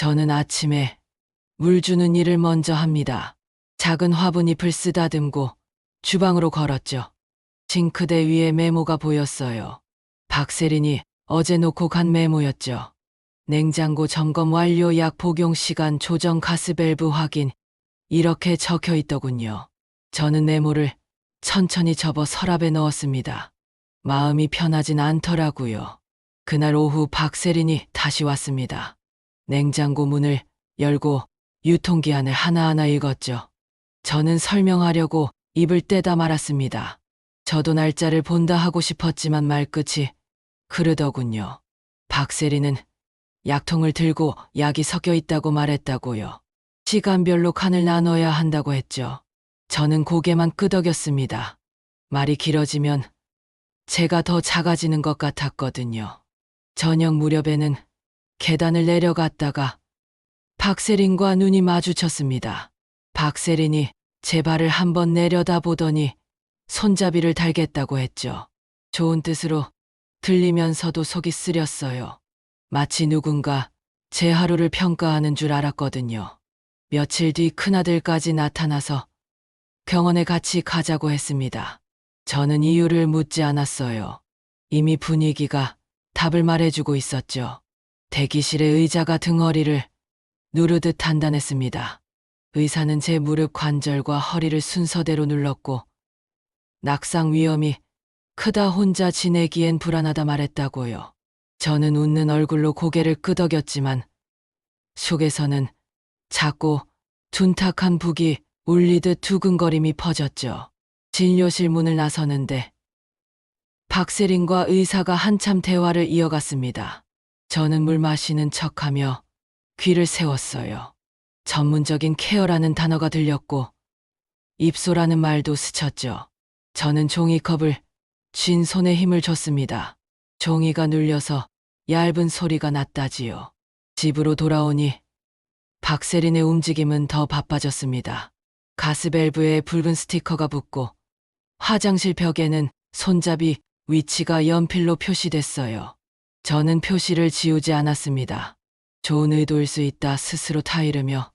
저는 아침에 물 주는 일을 먼저 합니다. 작은 화분잎을 쓰다듬고 주방으로 걸었죠. 싱크대 위에 메모가 보였어요. 박세린이 어제 놓고 간 메모였죠. 냉장고 점검 완료, 약 복용 시간 조정, 가스밸브 확인, 이렇게 적혀 있더군요. 저는 메모를 천천히 접어 서랍에 넣었습니다. 마음이 편하진 않더라고요. 그날 오후 박세린이 다시 왔습니다. 냉장고 문을 열고 유통기한을 하나하나 읽었죠. 저는 설명하려고 입을 떼다 말았습니다. 저도 날짜를 본다 하고 싶었지만 말끝이 그러더군요. 박세린은 약통을 들고 약이 섞여 있다고 말했다고요. 시간별로 칸을 나눠야 한다고 했죠. 저는 고개만 끄덕였습니다. 말이 길어지면 제가 더 작아지는 것 같았거든요. 저녁 무렵에는 계단을 내려갔다가 박세린과 눈이 마주쳤습니다. 박세린이 제 발을 한번 내려다보더니 손잡이를 달겠다고 했죠. 좋은 뜻으로 들리면서도 속이 쓰렸어요. 마치 누군가 제 하루를 평가하는 줄 알았거든요. 며칠 뒤 큰아들까지 나타나서 병원에 같이 가자고 했습니다. 저는 이유를 묻지 않았어요. 이미 분위기가 답을 말해주고 있었죠. 대기실의 의자가 등허리를 누르듯 단단했습니다. 의사는 제 무릎 관절과 허리를 순서대로 눌렀고 낙상 위험이 크다, 혼자 지내기엔 불안하다 말했다고요. 저는 웃는 얼굴로 고개를 끄덕였지만 속에서는 작고 둔탁한 북이 울리듯 두근거림이 퍼졌죠. 진료실 문을 나서는데 박세린과 의사가 한참 대화를 이어갔습니다. 저는 물 마시는 척하며 귀를 세웠어요. 전문적인 케어라는 단어가 들렸고 입소라는 말도 스쳤죠. 저는 종이컵을 쥔 손에 힘을 줬습니다. 종이가 눌려서 얇은 소리가 났다지요. 집으로 돌아오니 박세린의 움직임은 더 바빠졌습니다. 가스밸브에 붉은 스티커가 붙고 화장실 벽에는 손잡이 위치가 연필로 표시됐어요. 저는 표시를 지우지 않았습니다. 좋은 의도일 수 있다 스스로 타이르며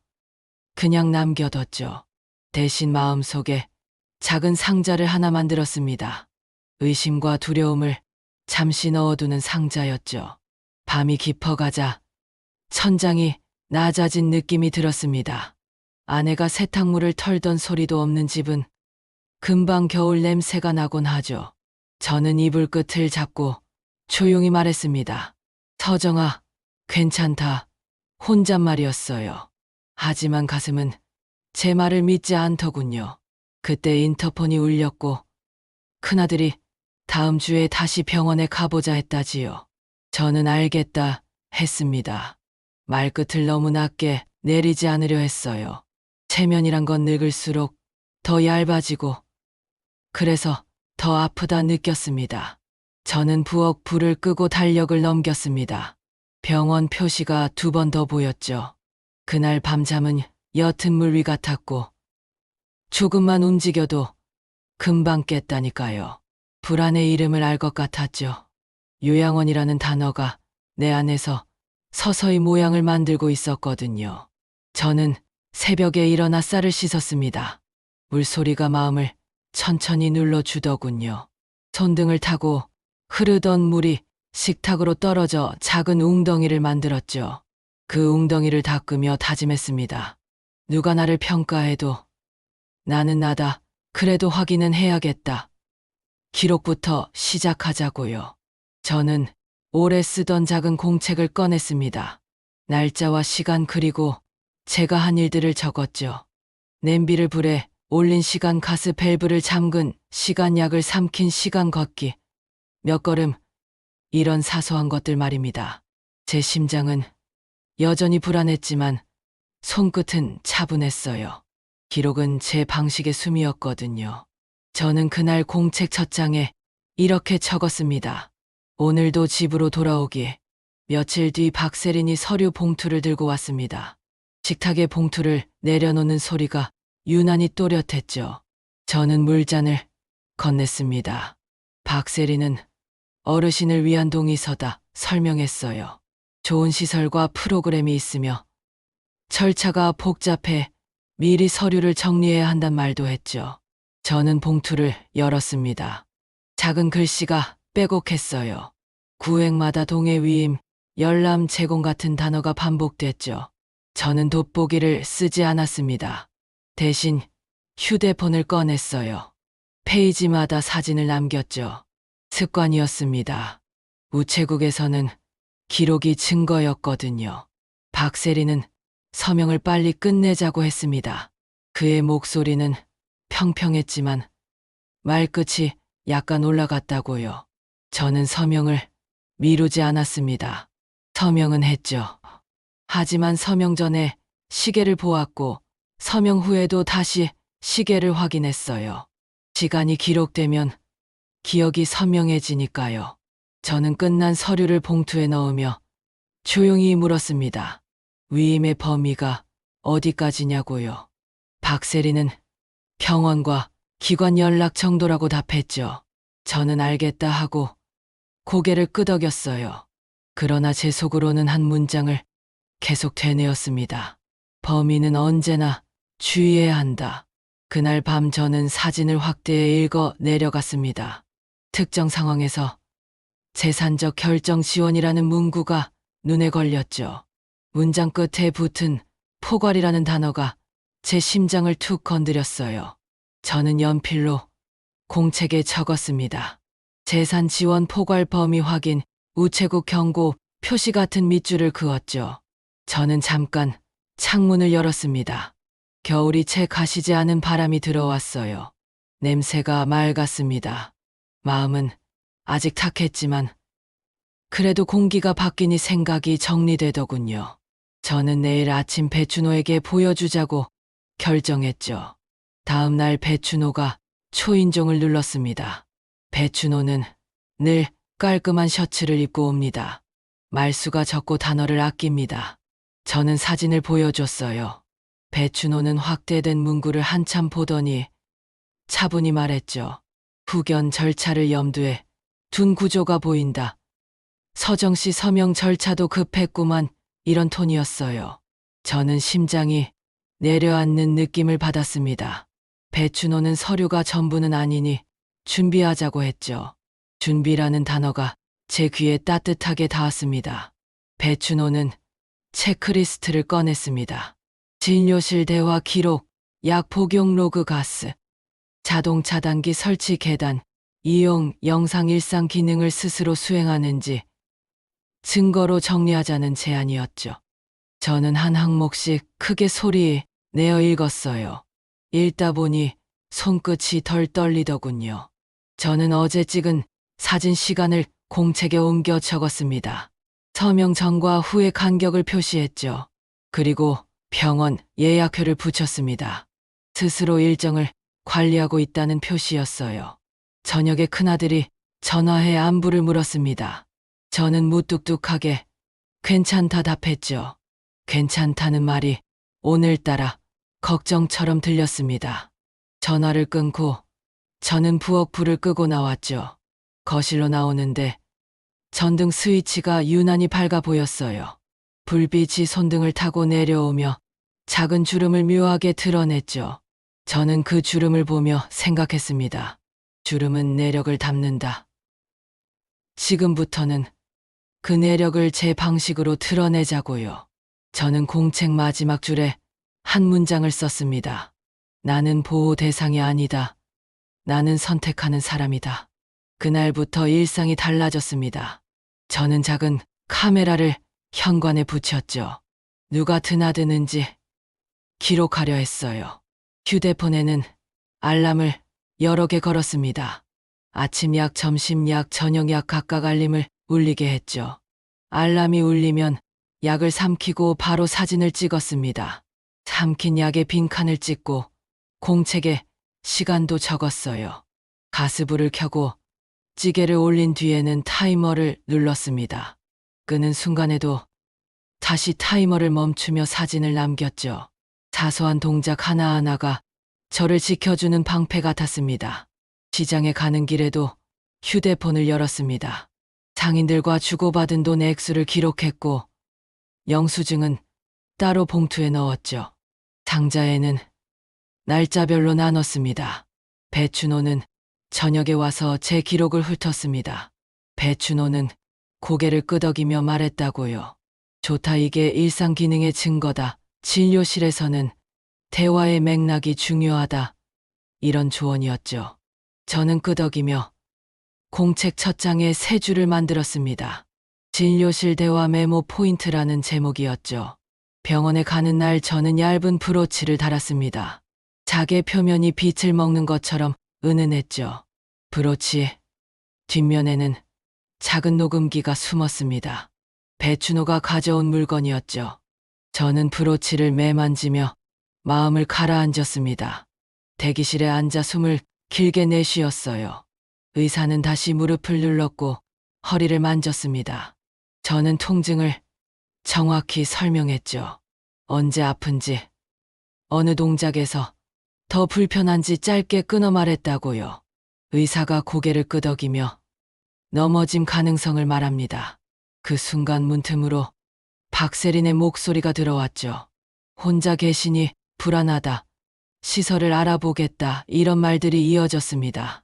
그냥 남겨뒀죠. 대신 마음속에 작은 상자를 하나 만들었습니다. 의심과 두려움을 잠시 넣어두는 상자였죠. 밤이 깊어가자 천장이 낮아진 느낌이 들었습니다. 아내가 세탁물을 털던 소리도 없는 집은 금방 겨울 냄새가 나곤 하죠. 저는 이불 끝을 잡고 조용히 말했습니다. 서정아, 괜찮다. 혼잣말이었어요. 하지만 가슴은 제 말을 믿지 않더군요. 그때 인터폰이 울렸고 큰아들이 다음 주에 다시 병원에 가보자 했다지요. 저는 알겠다 했습니다. 말끝을 너무 낮게 내리지 않으려 했어요. 체면이란 건 늙을수록 더 얇아지고 그래서 더 아프다 느꼈습니다. 저는 부엌 불을 끄고 달력을 넘겼습니다. 병원 표시가 2번 더 보였죠. 그날 밤잠은 옅은 물 위 같았고 조금만 움직여도 금방 깼다니까요. 불안의 이름을 알 것 같았죠. 요양원이라는 단어가 내 안에서 서서히 모양을 만들고 있었거든요. 저는 새벽에 일어나 쌀을 씻었습니다. 물소리가 마음을 천천히 눌러주더군요. 손등을 타고 흐르던 물이 식탁으로 떨어져 작은 웅덩이를 만들었죠. 그 웅덩이를 닦으며 다짐했습니다. 누가 나를 평가해도 나는 나다. 그래도 확인은 해야겠다. 기록부터 시작하자고요. 저는 오래 쓰던 작은 공책을 꺼냈습니다. 날짜와 시간 그리고 제가 한 일들을 적었죠. 냄비를 불에 올린 시간, 가스 밸브를 잠근 시간, 약을 삼킨 시간, 걷기 몇 걸음, 이런 사소한 것들 말입니다. 제 심장은 여전히 불안했지만 손끝은 차분했어요. 기록은 제 방식의 숨이었거든요. 저는 그날 공책 첫 장에 이렇게 적었습니다. 오늘도 집으로 돌아오기. 며칠 뒤 박세린이 서류 봉투를 들고 왔습니다. 식탁에 봉투를 내려놓는 소리가 유난히 또렷했죠. 저는 물잔을 건넸습니다. 박세린은 어르신을 위한 동의서다 설명했어요. 좋은 시설과 프로그램이 있으며 절차가 복잡해 미리 서류를 정리해야 한단 말도 했죠. 저는 봉투를 열었습니다. 작은 글씨가 빼곡했어요. 구획마다 동해 위임, 열람 제공 같은 단어가 반복됐죠. 저는 돋보기를 쓰지 않았습니다. 대신 휴대폰을 꺼냈어요. 페이지마다 사진을 남겼죠. 습관이었습니다. 우체국에서는 기록이 증거였거든요. 박세리는 서명을 빨리 끝내자고 했습니다. 그의 목소리는 평평했지만 말끝이 약간 올라갔다고요. 저는 서명을 미루지 않았습니다. 서명은 했죠. 하지만 서명 전에 시계를 보았고 서명 후에도 다시 시계를 확인했어요. 시간이 기록되면 기억이 선명해지니까요. 저는 끝난 서류를 봉투에 넣으며 조용히 물었습니다. 위임의 범위가 어디까지냐고요. 박세리는 병원과 기관 연락 정도라고 답했죠. 저는 알겠다 하고 고개를 끄덕였어요. 그러나 제 속으로는 한 문장을 계속 되뇌었습니다. 범인은 언제나 주의해야 한다. 그날 밤 저는 사진을 확대해 읽어 내려갔습니다. 특정 상황에서 재산적 결정 지원이라는 문구가 눈에 걸렸죠. 문장 끝에 붙은 포괄이라는 단어가 제 심장을 툭 건드렸어요. 저는 연필로 공책에 적었습니다. 재산 지원 포괄 범위 확인, 우체국 경고, 표시 같은 밑줄을 그었죠. 저는 잠깐 창문을 열었습니다. 겨울이 채 가시지 않은 바람이 들어왔어요. 냄새가 맑았습니다. 마음은 아직 탁했지만 그래도 공기가 바뀌니 생각이 정리되더군요. 저는 내일 아침 배춘호에게 보여주자고 결정했죠. 다음 날 배춘호가 초인종을 눌렀습니다. 배춘호는 늘 깔끔한 셔츠를 입고 옵니다. 말수가 적고 단어를 아낍니다. 저는 사진을 보여줬어요. 배춘호는 확대된 문구를 한참 보더니 차분히 말했죠. 후견 절차를 염두에 둔 구조가 보인다. 서정씨 서명 절차도 급했구만. 이런 톤이었어요. 저는 심장이 내려앉는 느낌을 받았습니다. 배춘호는 서류가 전부는 아니니 준비하자고 했죠. 준비라는 단어가 제 귀에 따뜻하게 닿았습니다. 배춘호는 체크리스트를 꺼냈습니다. 진료실 대화 기록, 약 복용 로그 가스, 자동 차단기 설치 계단, 이용 영상 일상 기능을 스스로 수행하는지 증거로 정리하자는 제안이었죠. 저는 한 항목씩 크게 소리 내어 읽었어요. 읽다 보니 손끝이 덜 떨리더군요. 저는 어제 찍은 사진 시간을 공책에 옮겨 적었습니다. 서명 전과 후의 간격을 표시했죠. 그리고 병원 예약표를 붙였습니다. 스스로 일정을 관리하고 있다는 표시였어요. 저녁에 큰아들이 전화해 안부를 물었습니다. 저는 무뚝뚝하게 괜찮다 답했죠. 괜찮다는 말이 오늘따라 걱정처럼 들렸습니다. 전화를 끊고 저는 부엌 불을 끄고 나왔죠. 거실로 나오는데 전등 스위치가 유난히 밝아 보였어요. 불빛이 손등을 타고 내려오며 작은 주름을 묘하게 드러냈죠. 저는 그 주름을 보며 생각했습니다. 주름은 내력을 담는다. 지금부터는 그 내력을 제 방식으로 드러내자고요. 저는 공책 마지막 줄에 한 문장을 썼습니다. 나는 보호 대상이 아니다. 나는 선택하는 사람이다. 그날부터 일상이 달라졌습니다. 저는 작은 카메라를 현관에 붙였죠. 누가 드나드는지 기록하려 했어요. 휴대폰에는 알람을 여러 개 걸었습니다. 아침 약, 점심 약, 저녁 약 각각 알림을 울리게 했죠. 알람이 울리면 약을 삼키고 바로 사진을 찍었습니다. 삼킨 약에 빈칸을 찍고 공책에 시간도 적었어요. 가스불을 켜고 찌개를 올린 뒤에는 타이머를 눌렀습니다. 끄는 순간에도 다시 타이머를 멈추며 사진을 남겼죠. 사소한 동작 하나하나가 저를 지켜주는 방패 같았습니다. 시장에 가는 길에도 휴대폰을 열었습니다. 상인들과 주고받은 돈 액수를 기록했고 영수증은 따로 봉투에 넣었죠. 상자에는 날짜별로 나눴습니다. 배춘호는 저녁에 와서 제 기록을 훑었습니다. 배춘호는 고개를 끄덕이며 말했다고요. 좋다, 이게 일상 기능의 증거다. 진료실에서는 대화의 맥락이 중요하다. 이런 조언이었죠. 저는 끄덕이며 공책 첫 장에 세 줄을 만들었습니다. 진료실 대화 메모 포인트라는 제목이었죠. 병원에 가는 날 저는 얇은 브로치를 달았습니다. 자개 표면이 빛을 먹는 것처럼 은은했죠. 브로치 뒷면에는 작은 녹음기가 숨었습니다. 배춘호가 가져온 물건이었죠. 저는 브로치를 매만지며 마음을 가라앉았습니다. 대기실에 앉아 숨을 길게 내쉬었어요. 의사는 다시 무릎을 눌렀고 허리를 만졌습니다. 저는 통증을 정확히 설명했죠. 언제 아픈지, 어느 동작에서 더 불편한지 짧게 끊어 말했다고요. 의사가 고개를 끄덕이며 넘어짐 가능성을 말합니다. 그 순간 문틈으로 박세린의 목소리가 들어왔죠. 혼자 계시니 불안하다. 시설을 알아보겠다. 이런 말들이 이어졌습니다.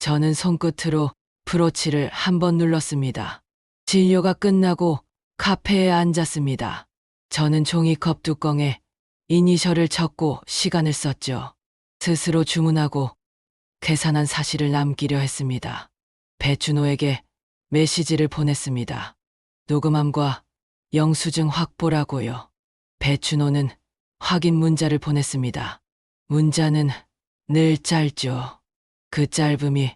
저는 손끝으로 브로치를 한 번 눌렀습니다. 진료가 끝나고 카페에 앉았습니다. 저는 종이컵 뚜껑에 이니셜을 적고 시간을 썼죠. 스스로 주문하고 계산한 사실을 남기려 했습니다. 배춘호에게 메시지를 보냈습니다. 녹음함과 영수증 확보라고요. 배춘호는 확인 문자를 보냈습니다. 문자는 늘 짧죠. 그 짧음이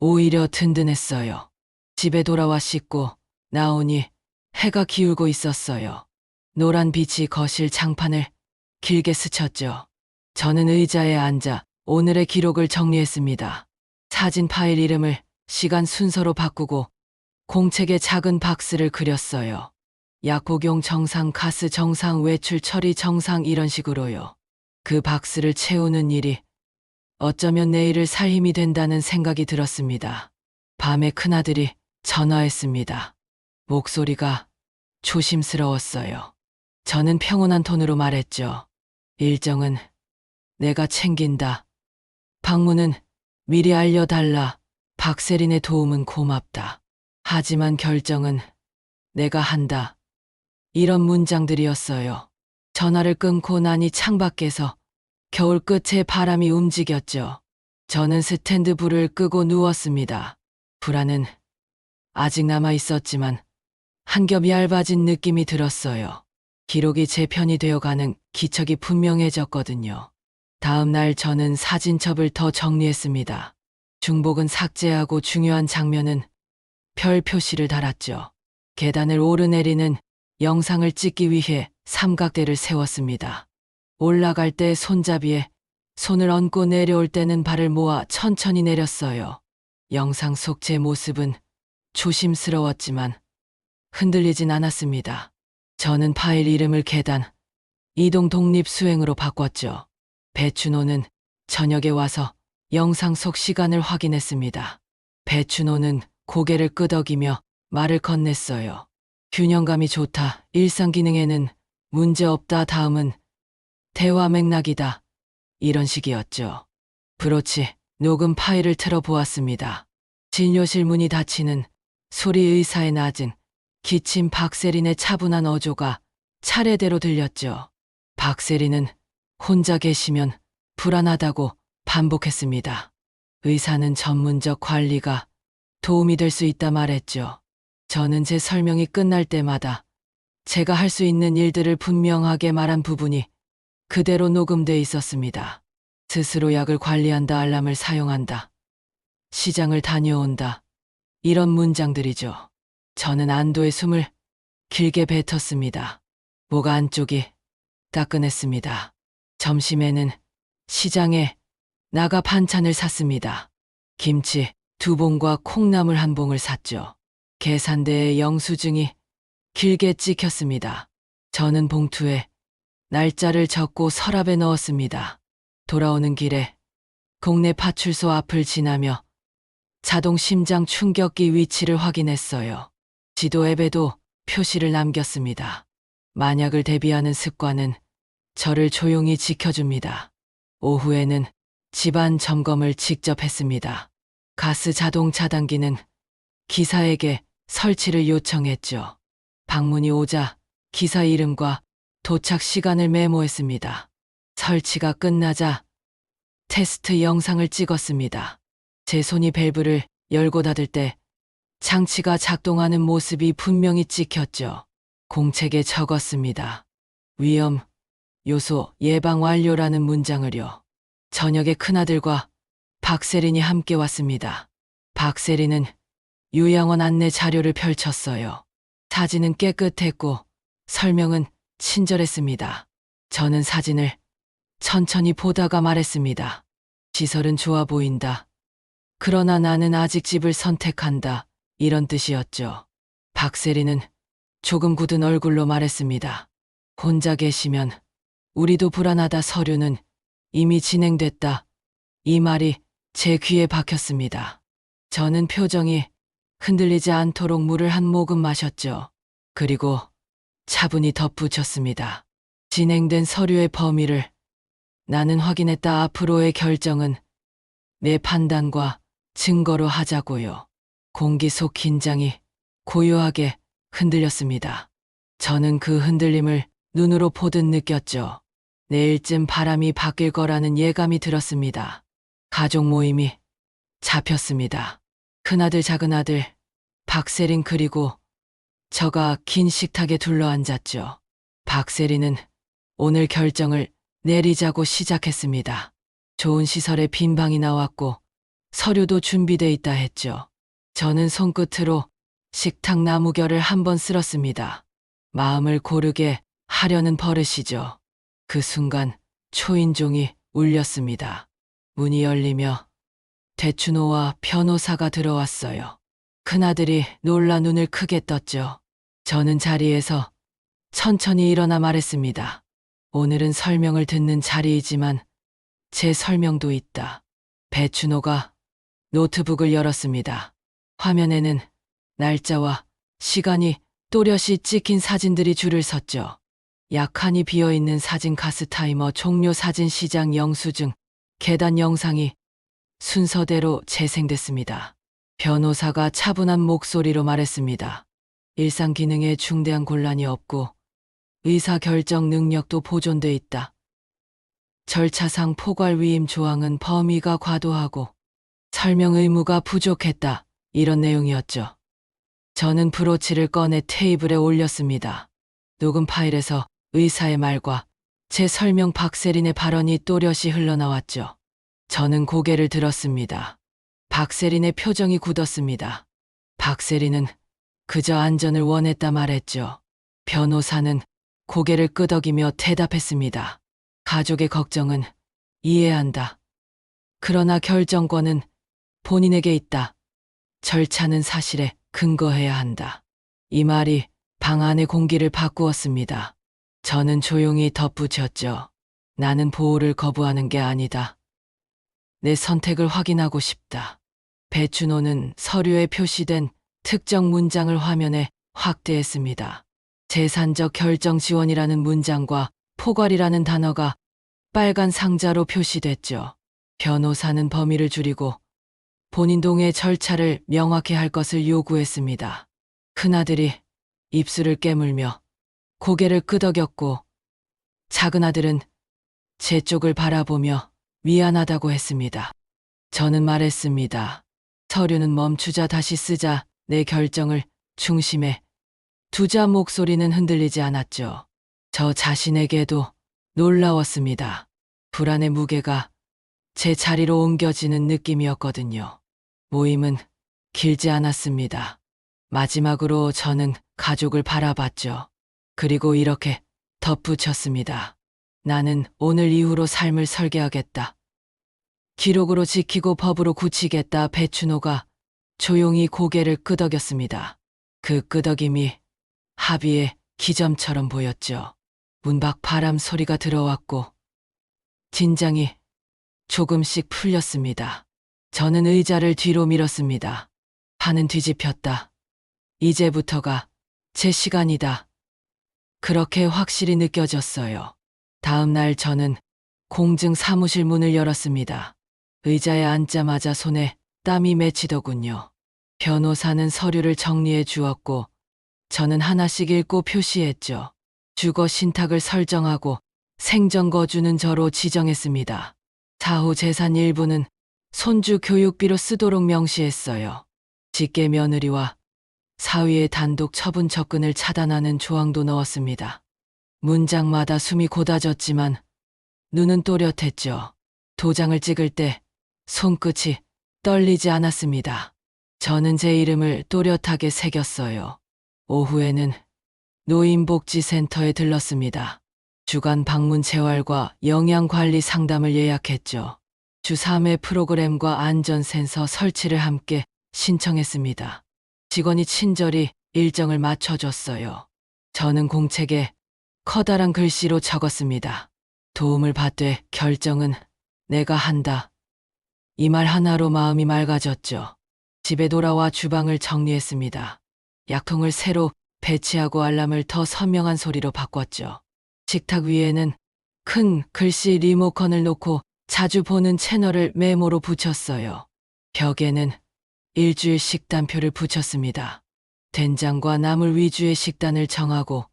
오히려 든든했어요. 집에 돌아와 씻고 나오니 해가 기울고 있었어요. 노란 빛이 거실 장판을 길게 스쳤죠. 저는 의자에 앉아 오늘의 기록을 정리했습니다. 사진 파일 이름을 시간 순서로 바꾸고 공책에 작은 박스를 그렸어요. 약 복용 정상, 가스 정상, 외출 처리 정상, 이런 식으로요. 그 박스를 채우는 일이 어쩌면 내일을 살 힘이 된다는 생각이 들었습니다. 밤에 큰아들이 전화했습니다. 목소리가 조심스러웠어요. 저는 평온한 톤으로 말했죠. 일정은 내가 챙긴다. 방문은 미리 알려달라. 박세린의 도움은 고맙다. 하지만 결정은 내가 한다. 이런 문장들이었어요. 전화를 끊고 나니 창밖에서 겨울 끝에 바람이 움직였죠. 저는 스탠드 불을 끄고 누웠습니다. 불안은 아직 남아 있었지만 한 겹 얇아진 느낌이 들었어요. 기록이 제 편이 되어가는 기척이 분명해졌거든요. 다음 날 저는 사진첩을 더 정리했습니다. 중복은 삭제하고 중요한 장면은 별 표시를 달았죠. 계단을 오르내리는 영상을 찍기 위해 삼각대를 세웠습니다. 올라갈 때 손잡이에 손을 얹고 내려올 때는 발을 모아 천천히 내렸어요. 영상 속 제 모습은 조심스러웠지만 흔들리진 않았습니다. 저는 파일 이름을 계단, 이동 독립 수행으로 바꿨죠. 배춘호는 저녁에 와서 영상 속 시간을 확인했습니다. 배춘호는 고개를 끄덕이며 말을 건넸어요. 균형감이 좋다. 일상 기능에는 문제 없다. 다음은 대화 맥락이다. 이런 식이었죠. 브로치, 녹음 파일을 틀어보았습니다. 진료실 문이 닫히는 소리, 의사의 낮은 기침, 박세린의 차분한 어조가 차례대로 들렸죠. 박세린은 혼자 계시면 불안하다고 반복했습니다. 의사는 전문적 관리가 도움이 될 수 있다 말했죠. 저는 제 설명이 끝날 때마다 제가 할 수 있는 일들을 분명하게 말한 부분이 그대로 녹음돼 있었습니다. 스스로 약을 관리한다, 알람을 사용한다, 시장을 다녀온다. 이런 문장들이죠. 저는 안도의 숨을 길게 뱉었습니다. 목 안쪽이 따끈했습니다. 점심에는 시장에 나가 반찬을 샀습니다. 김치 2봉과 콩나물 1봉을 샀죠. 계산대에 영수증이 길게 찍혔습니다. 저는 봉투에 날짜를 적고 서랍에 넣었습니다. 돌아오는 길에 동네 파출소 앞을 지나며 자동 심장 충격기 위치를 확인했어요. 지도 앱에도 표시를 남겼습니다. 만약을 대비하는 습관은 저를 조용히 지켜줍니다. 오후에는 집안 점검을 직접 했습니다. 가스 자동 차단기는 기사에게 설치를 요청했죠. 방문이 오자 기사 이름과 도착 시간을 메모했습니다. 설치가 끝나자 테스트 영상을 찍었습니다. 제 손이 밸브를 열고 닫을 때 장치가 작동하는 모습이 분명히 찍혔죠. 공책에 적었습니다. 위험 요소 예방 완료라는 문장을요. 저녁에 큰아들과 박세린이 함께 왔습니다. 박세린은 요양원 안내 자료를 펼쳤어요. 사진은 깨끗했고 설명은 친절했습니다. 저는 사진을 천천히 보다가 말했습니다. 시설은 좋아 보인다. 그러나 나는 아직 집을 선택한다. 이런 뜻이었죠. 박세리는 조금 굳은 얼굴로 말했습니다. 혼자 계시면 우리도 불안하다. 서류는 이미 진행됐다. 이 말이 제 귀에 박혔습니다. 저는 표정이 흔들리지 않도록 물을 한 모금 마셨죠. 그리고 차분히 덧붙였습니다. 진행된 서류의 범위를 나는 확인했다. 앞으로의 결정은 내 판단과 증거로 하자고요. 공기 속 긴장이 고요하게 흔들렸습니다. 저는 그 흔들림을 눈으로 보듯 느꼈죠. 내일쯤 바람이 바뀔 거라는 예감이 들었습니다. 가족 모임이 잡혔습니다. 큰아들, 작은아들, 박세린 그리고 저가 긴 식탁에 둘러앉았죠. 박세린은 오늘 결정을 내리자고 시작했습니다. 좋은 시설에 빈 방이 나왔고 서류도 준비돼 있다 했죠. 저는 손끝으로 식탁 나무결을 한번 쓸었습니다. 마음을 고르게 하려는 버릇이죠. 그 순간 초인종이 울렸습니다. 문이 열리며 대춘호와 변호사가 들어왔어요. 큰아들이 놀라 눈을 크게 떴죠. 저는 자리에서 천천히 일어나 말했습니다. 오늘은 설명을 듣는 자리이지만 제 설명도 있다. 배춘호가 노트북을 열었습니다. 화면에는 날짜와 시간이 또렷이 찍힌 사진들이 줄을 섰죠. 약한이 비어있는 사진, 가스 타이머, 종료 사진, 시장 영수증, 계단 영상이 순서대로 재생됐습니다. 변호사가 차분한 목소리로 말했습니다. 일상 기능에 중대한 곤란이 없고 의사 결정 능력도 보존돼 있다. 절차상 포괄 위임 조항은 범위가 과도하고 설명 의무가 부족했다. 이런 내용이었죠. 저는 브로치를 꺼내 테이블에 올렸습니다. 녹음 파일에서 의사의 말과 제 설명, 박세린의 발언이 또렷이 흘러나왔죠. 저는 고개를 들었습니다. 박세린의 표정이 굳었습니다. 박세린은 그저 안전을 원했다 말했죠. 변호사는 고개를 끄덕이며 대답했습니다. 가족의 걱정은 이해한다. 그러나 결정권은 본인에게 있다. 절차는 사실에 근거해야 한다. 이 말이 방 안의 공기를 바꾸었습니다. 저는 조용히 덧붙였죠. 나는 보호를 거부하는 게 아니다. 내 선택을 확인하고 싶다. 배춘호는 서류에 표시된 특정 문장을 화면에 확대했습니다. 재산적 결정 지원이라는 문장과 포괄이라는 단어가 빨간 상자로 표시됐죠. 변호사는 범위를 줄이고 본인 동의 절차를 명확히 할 것을 요구했습니다. 큰아들이 입술을 깨물며 고개를 끄덕였고 작은아들은 제 쪽을 바라보며 미안하다고 했습니다. 저는 말했습니다. 서류는 멈추자, 다시 쓰자. 내 결정을 중심에 두자. 목소리는 흔들리지 않았죠. 저 자신에게도 놀라웠습니다. 불안의 무게가 제 자리로 옮겨지는 느낌이었거든요. 모임은 길지 않았습니다. 마지막으로 저는 가족을 바라봤죠. 그리고 이렇게 덧붙였습니다. 나는 오늘 이후로 삶을 설계하겠다. 기록으로 지키고 법으로 굳히겠다. 배춘호가 조용히 고개를 끄덕였습니다. 그 끄덕임이 합의의 기점처럼 보였죠. 문 밖 바람 소리가 들어왔고 긴장이 조금씩 풀렸습니다. 저는 의자를 뒤로 밀었습니다. 판은 뒤집혔다. 이제부터가 제 시간이다. 그렇게 확실히 느껴졌어요. 다음 날 저는 공증 사무실 문을 열었습니다. 의자에 앉자마자 손에 땀이 맺히더군요. 변호사는 서류를 정리해 주었고 저는 하나씩 읽고 표시했죠. 주거 신탁을 설정하고 생전거주는 저로 지정했습니다. 사후 재산 일부는 손주 교육비로 쓰도록 명시했어요. 직계 며느리와 사위의 단독 처분 접근을 차단하는 조항도 넣었습니다. 문장마다 숨이 고다졌지만 눈은 또렷했죠. 도장을 찍을 때 손끝이 떨리지 않았습니다. 저는 제 이름을 또렷하게 새겼어요. 오후에는 노인복지센터에 들렀습니다. 주간 방문 재활과 영양관리 상담을 예약했죠. 주 3회 프로그램과 안전센서 설치를 함께 신청했습니다. 직원이 친절히 일정을 맞춰줬어요. 저는 공책에 커다란 글씨로 적었습니다. 도움을 받되 결정은 내가 한다. 이 말 하나로 마음이 맑아졌죠. 집에 돌아와 주방을 정리했습니다. 약통을 새로 배치하고 알람을 더 선명한 소리로 바꿨죠. 식탁 위에는 큰 글씨 리모컨을 놓고 자주 보는 채널을 메모로 붙였어요. 벽에는 일주일 식단표를 붙였습니다. 된장과 나물 위주의 식단을 정하고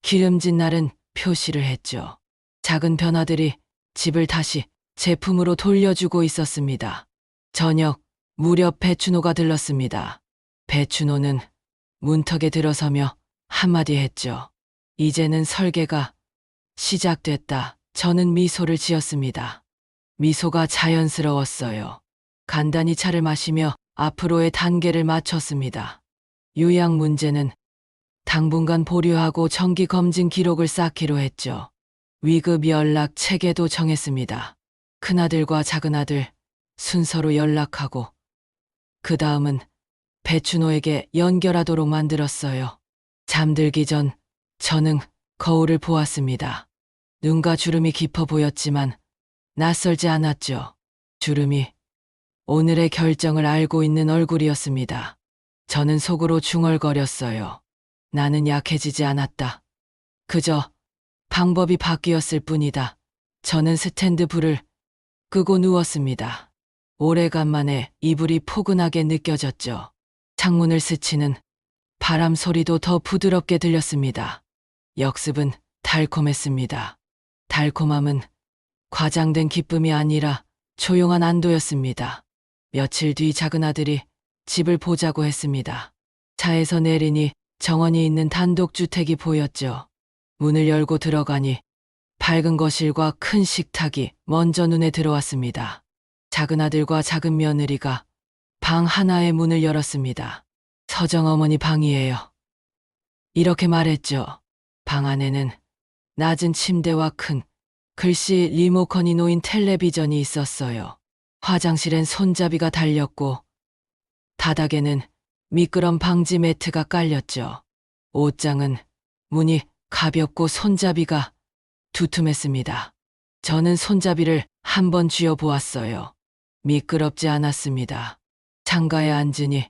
기름진 날은 표시를 했죠. 작은 변화들이 집을 다시 제품으로 돌려주고 있었습니다. 저녁 무렵 배춘호가 들렀습니다. 배춘호는 문턱에 들어서며 한마디 했죠. 이제는 설계가 시작됐다. 저는 미소를 지었습니다. 미소가 자연스러웠어요. 간단히 차를 마시며 앞으로의 단계를 맞췄습니다. 요약 문제는 당분간 보류하고 정기 검진 기록을 쌓기로 했죠. 위급 연락 체계도 정했습니다. 큰아들과 작은아들 순서로 연락하고 그 다음은 배춘호에게 연결하도록 만들었어요. 잠들기 전 저는 거울을 보았습니다. 눈과 주름이 깊어 보였지만 낯설지 않았죠. 주름이 오늘의 결정을 알고 있는 얼굴이었습니다. 저는 속으로 중얼거렸어요. 나는 약해지지 않았다. 그저 방법이 바뀌었을 뿐이다. 저는 스탠드 불을 끄고 누웠습니다. 오래간만에 이불이 포근하게 느껴졌죠. 창문을 스치는 바람 소리도 더 부드럽게 들렸습니다. 역습은 달콤했습니다. 달콤함은 과장된 기쁨이 아니라 조용한 안도였습니다. 며칠 뒤 작은아들이 집을 보자고 했습니다. 차에서 내리니 정원이 있는 단독주택이 보였죠. 문을 열고 들어가니 밝은 거실과 큰 식탁이 먼저 눈에 들어왔습니다. 작은아들과 작은 며느리가 방 하나의 문을 열었습니다. 서정어머니 방이에요. 이렇게 말했죠. 방 안에는 낮은 침대와 큰 글씨 리모컨이 놓인 텔레비전이 있었어요. 화장실엔 손잡이가 달렸고 바닥에는 미끄럼 방지 매트가 깔렸죠. 옷장은 문이 가볍고 손잡이가 두툼했습니다. 저는 손잡이를 한번 쥐어보았어요. 미끄럽지 않았습니다. 창가에 앉으니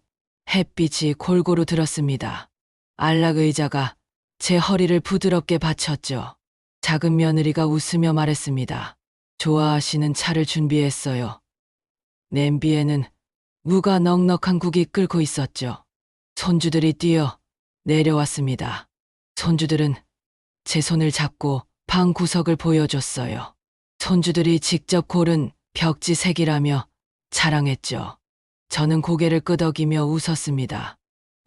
햇빛이 골고루 들었습니다. 안락 의자가 제 허리를 부드럽게 받쳤죠. 작은 며느리가 웃으며 말했습니다. 좋아하시는 차를 준비했어요. 냄비에는 무가 넉넉한 국이 끓고 있었죠. 손주들이 뛰어 내려왔습니다. 손주들은 제 손을 잡고 방 구석을 보여줬어요. 손주들이 직접 고른 벽지색이라며 자랑했죠. 저는 고개를 끄덕이며 웃었습니다.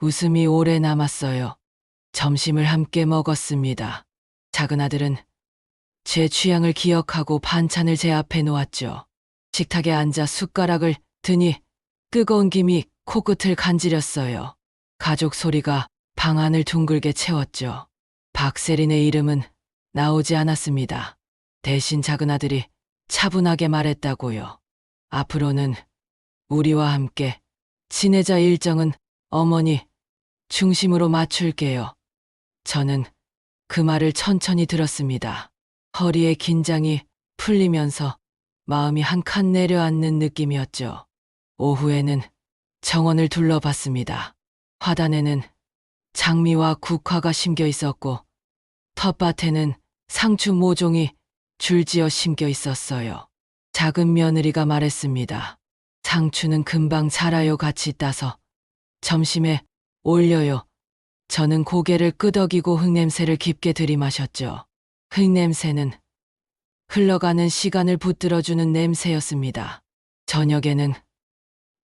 웃음이 오래 남았어요. 점심을 함께 먹었습니다. 작은아들은 제 취향을 기억하고 반찬을 제 앞에 놓았죠. 식탁에 앉아 숟가락을 드니 뜨거운 김이 코끝을 간지렸어요. 가족 소리가 방 안을 둥글게 채웠죠. 박세린의 이름은 나오지 않았습니다. 대신 작은아들이 차분하게 말했다고요. 앞으로는 우리와 함께 지내자. 일정은 어머니 중심으로 맞출게요. 저는 그 말을 천천히 들었습니다. 허리의 긴장이 풀리면서 마음이 한 칸 내려앉는 느낌이었죠. 오후에는 정원을 둘러봤습니다. 화단에는 장미와 국화가 심겨 있었고 텃밭에는 상추 모종이 줄지어 심겨 있었어요. 작은 며느리가 말했습니다. 상추는 금방 자라요. 같이 따서 점심에 올려요. 저는 고개를 끄덕이고 흙냄새를 깊게 들이마셨죠. 흙냄새는 흘러가는 시간을 붙들어주는 냄새였습니다. 저녁에는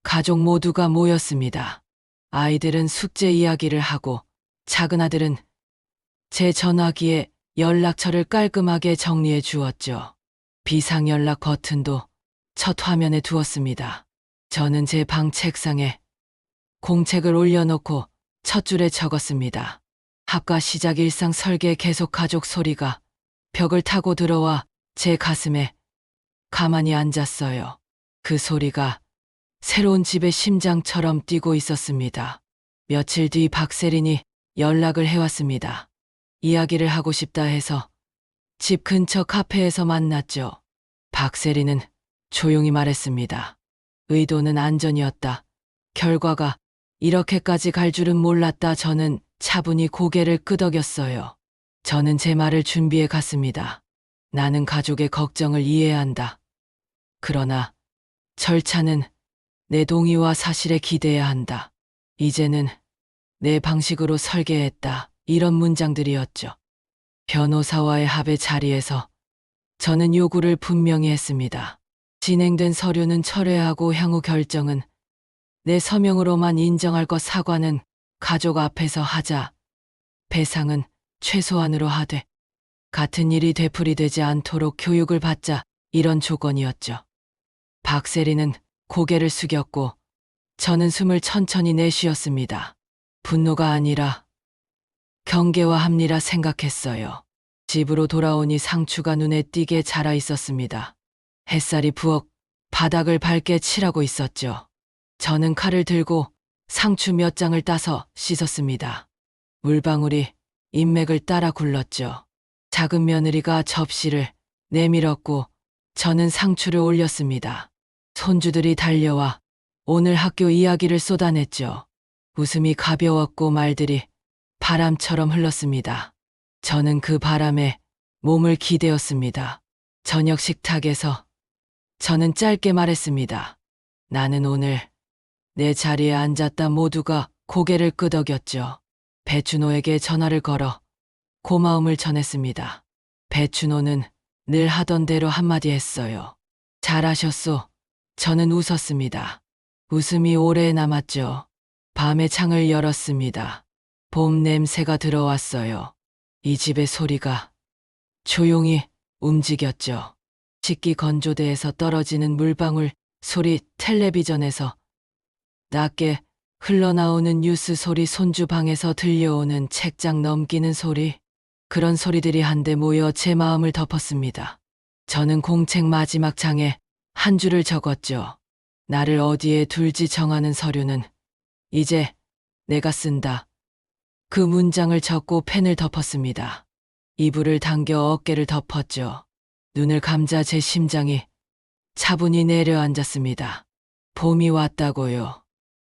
가족 모두가 모였습니다. 아이들은 숙제 이야기를 하고 작은 아들은 제 전화기에 연락처를 깔끔하게 정리해 주었죠. 비상연락 버튼도 첫 화면에 두었습니다. 저는 제 방 책상에 공책을 올려놓고 첫 줄에 적었습니다. 학과 시작 일상 설계 계속 가족 소리가 벽을 타고 들어와 제 가슴에 가만히 앉았어요. 그 소리가 새로운 집의 심장처럼 뛰고 있었습니다. 며칠 뒤 박세린이 연락을 해왔습니다. 이야기를 하고 싶다 해서 집 근처 카페에서 만났죠. 박세린은 조용히 말했습니다. 의도는 안전이었다. 결과가 이렇게까지 갈 줄은 몰랐다. 저는 차분히 고개를 끄덕였어요. 저는 제 말을 준비해 갔습니다. 나는 가족의 걱정을 이해한다. 그러나 절차는 내 동의와 사실에 기대야 한다. 이제는 내 방식으로 설계했다. 이런 문장들이었죠. 변호사와의 합의 자리에서 저는 요구를 분명히 했습니다. 진행된 서류는 철회하고 향후 결정은 내 서명으로만 인정할 것. 사과는 가족 앞에서 하자. 배상은 최소한으로 하되 같은 일이 되풀이되지 않도록 교육을 받자. 이런 조건이었죠. 박세리는 고개를 숙였고 저는 숨을 천천히 내쉬었습니다. 분노가 아니라 경계와 합리라 생각했어요. 집으로 돌아오니 상추가 눈에 띄게 자라 있었습니다. 햇살이 부엌 바닥을 밝게 칠하고 있었죠. 저는 칼을 들고 상추 몇 장을 따서 씻었습니다. 물방울이 인맥을 따라 굴렀죠. 작은 며느리가 접시를 내밀었고 저는 상추를 올렸습니다. 손주들이 달려와 오늘 학교 이야기를 쏟아냈죠. 웃음이 가벼웠고 말들이 바람처럼 흘렀습니다. 저는 그 바람에 몸을 기대었습니다. 저녁 식탁에서 저는 짧게 말했습니다. 나는 오늘 내 자리에 앉았다. 모두가 고개를 끄덕였죠. 배춘호에게 전화를 걸어 고마움을 전했습니다. 배춘호는 늘 하던 대로 한마디 했어요. 잘하셨소. 저는 웃었습니다. 웃음이 오래 남았죠. 밤에 창을 열었습니다. 봄 냄새가 들어왔어요. 이 집의 소리가 조용히 움직였죠. 식기 건조대에서 떨어지는 물방울 소리, 텔레비전에서 낮게 흘러나오는 뉴스 소리, 손주 방에서 들려오는 책장 넘기는 소리, 그런 소리들이 한데 모여 제 마음을 덮었습니다. 저는 공책 마지막 장에 한 줄을 적었죠. 나를 어디에 둘지 정하는 서류는 이제 내가 쓴다. 그 문장을 적고 펜을 덮었습니다. 이불을 당겨 어깨를 덮었죠. 눈을 감자 제 심장이 차분히 내려앉았습니다. 봄이 왔다고요.